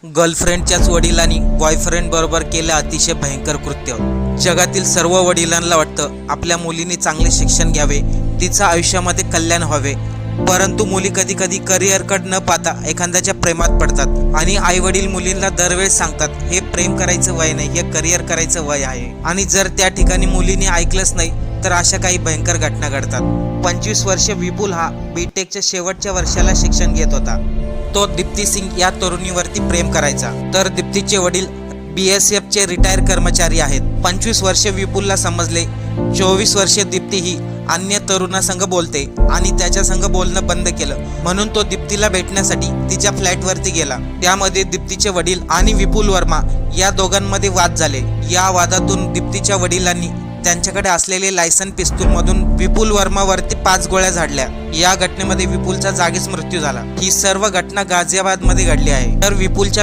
गर्लफ्रेंडच्याच वडिलांनी बॉयफ्रेंड बरोबर केलं अतिशय भयंकर कृत्य। जगातील सर्व वडिलांना वाटतं आपल्या मुलीने चांगले शिक्षण घ्यावे, तिचं आयुष्यामध्ये कल्याण व्हावे, परंतु मुली कधी कधी करिअरकडे न पाहता एखाद्याच्या प्रेमात पडतात आणि आई वडील मुलींना दरवेळेस सांगतात हे प्रेम करायचं वय नाही, हे करिअर करायचं वय आहे। आणि जर त्या ठिकाणी मुलीने ऐकलंच नाही तर अशा काही भयंकर घटना घडतात। 25 वर्षे विपुल हा बीटेकच्या शेवटच्या वर्षाला शिक्षण घेत होता। तो दीप्ती सिंग या तरुणीवरती प्रेम करायचा, तर दीप्तीचे वडील BSF चे रिटायर कर्मचारी आहेत। 25 वर्षे विपुलला समजले, 24 वर्षे दीप्ती ही अन्य तरुणासंग बोलते आणि त्याच्या संग बोलणं बंद केलं, म्हणून तो दीप्तीला भेटण्यासाठी तिच्या फ्लॅटवरती गेला। त्यामध्ये दीप्तीचे वडील आणि विपुल वर्मा या दोघांमध्ये वाद झाले। या वादातून दीप्तीच्या वडिलांनी त्यांच्याकडे असलेले लायसन पिस्तूल मधून विपुल वर्मावरती 5 गोळ्या झाडल्या। या घटनेमध्ये विपुलचा जागीच मृत्यू झाला। ही सर्व घटना गाझियाबाद मध्ये घडली आहे। तर विपुलच्या